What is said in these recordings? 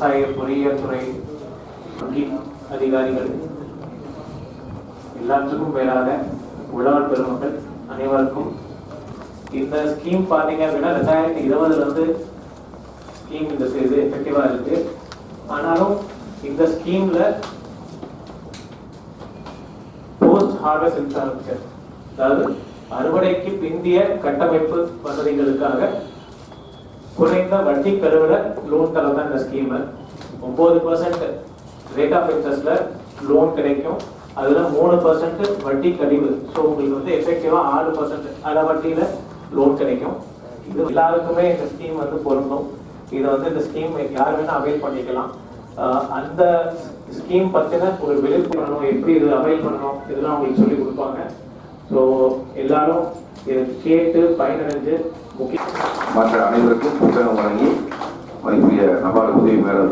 விவசாய பொறியியல் துறை அதிகாரிகள் எல்லாத்துக்கும் மேலாக உழவர் பெருமக்கள் அனைவருக்கும் இந்த ஸ்கீம் பார்த்தீங்க அப்படின்னா 2020 ஸ்கீம் இந்த இது எஃபெக்டிவா இருக்கு. ஆனாலும் இந்த ஸ்கீம்ல போஸ்ட் ஹார்வெஸ்ட் இன்ஃப்ராஸ்ட்ரக்சர், அதாவது அறுவடைக்கு பிந்திய கட்டமைப்பு வசதிகளுக்காக குறைந்த வட்டி பெறுவத லோன் தரதான் இந்த ஸ்கீம். 9% ரேட் ஆஃப் இன்ட்ரெஸ்ட்ல லோன் கிடைக்கும். அதுல 3% வட்டி கழிவு. ஸோ உங்களுக்கு வந்து எஃபெக்டிவா 6% அரை வட்டியில லோன் கிடைக்கும். இது எல்லாருக்குமே இந்த ஸ்கீம் வந்து பொருந்தும். இதை வந்து இந்த ஸ்கீம் யார் வேணா அவைல் பண்ணிக்கலாம். அந்த ஸ்கீம் பத்தின ஒரு விழிப்புணர்வு, எப்படி இது அவைல் பண்ணணும் இதெல்லாம் உங்களுக்கு சொல்லி கொடுப்பாங்க. ஸோ எல்லாரும் இதை கேட்டு பயனடைஞ்சு மற்ற அனைவருக்கும் புத்தகம் வழங்கி மதிப்புடைய நபார்டு உதவி மேலும்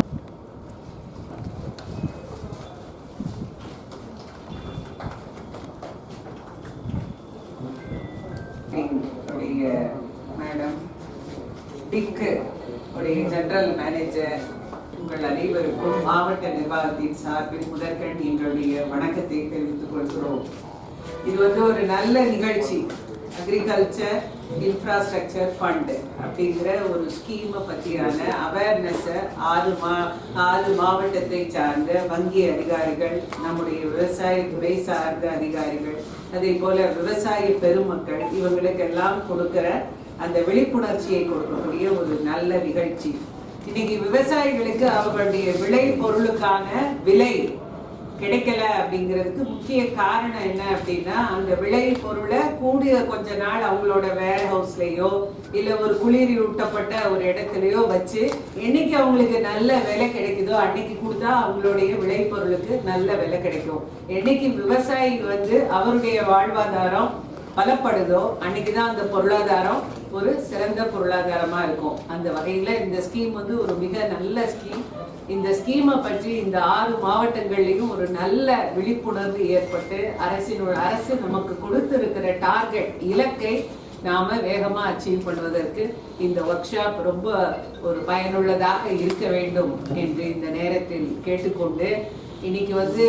மேடம் டிக்கு ஜெனரல் மேனேஜர் உங்கள் அனைவருக்கும் மாவட்ட நிர்வாகத்தின் சார்பில் முதற்கண் எங்களுடைய வணக்கத்தை தெரிவித்துக் கொள்கிறோம். இது வந்து ஒரு நல்ல நிகழ்ச்சி. அக்ரிகல்ச்சர் இன்ஃப்ராஸ்ட்ரக்சர் ஃபண்ட் அப்படிங்கிற ஒரு ஸ்கீமை பற்றியான அவேர்னஸை 6 மாவட்டத்தை சார்ந்த வங்கி அதிகாரிகள், நம்முடைய விவசாய துறை சார்ந்த அதிகாரிகள், அதே போல விவசாய பெருமக்கள் இவங்களுக்கெல்லாம் கொடுக்கிற அந்த விழிப்புணர்ச்சியை கொடுக்கக்கூடிய ஒரு நல்ல நிகழ்ச்சி. இன்னைக்கு விவசாயிகளுக்கு அவர்களுடைய விளை பொருளுக்கான விலை கிடைக்கல அப்படிங்கிறதுக்கு முக்கிய காரணம் என்ன அப்படின்னா, அந்த விளை பொருளை கூடிய கொஞ்ச நாள் அவங்களோட வேர் ஹவுஸ்லயோ இல்ல ஒரு குளிரூட்டப்பட்ட ஒரு இடத்துலயோ வச்சு என்னைக்கு அவங்களுக்கு நல்ல விலை கிடைக்குதோ அன்னைக்கு கொடுத்தா அவங்களுடைய விளை பொருளுக்கு நல்ல விலை கிடைக்கும். என்னைக்கு விவசாயி வந்து அவருடைய வாழ்வாதாரம் பலப்படுதோ அன்னைக்குதான் அந்த பொருளாதாரம் ஒரு சிறந்த பொருளாதாரமா இருக்கும். அந்த வகையில இந்த ஸ்கீம் வந்து ஒரு மிக நல்ல ஸ்கீம். இந்த ஸ்கீமை பற்றி இந்த 6 மாவட்டங்கள்லையும் ஒரு நல்ல விழிப்புணர்வு ஏற்பட்டு அரசு நமக்கு கொடுத்திருக்கிற டார்கெட் இலக்கை நாம வேகமா அச்சீவ் பண்ணுவதற்கு இந்த ஒர்க் ஷாப் ரொம்ப ஒரு பயனுள்ளதாக இருக்க வேண்டும் என்று இந்த நேரத்தில் கேட்டுக்கொண்டு, இன்னைக்கு வந்து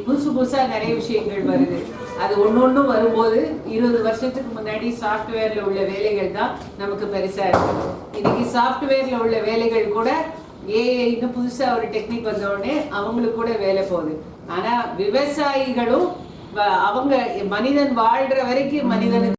புதுசா நிறைய விஷயங்கள் வருது. அது ஒன்னொன்னு வரும்போது 20 வருஷத்துக்கு முன்னாடி சாஃப்ட்வேர்ல உள்ள வேலைகள் தான் நமக்கு பெருசா இருக்கு. இன்னைக்கு சாஃப்ட்வேர்ல உள்ள வேலைகள் கூட ஏஐன்னு புதுசா ஒரு டெக்னிக் வந்த உடனே அவங்களுக்கு கூட வேலை போகுது. ஆனா விவசாயிகளும் அவங்க மனிதன் வாழ்ற வரைக்கும் மனிதனுக்கு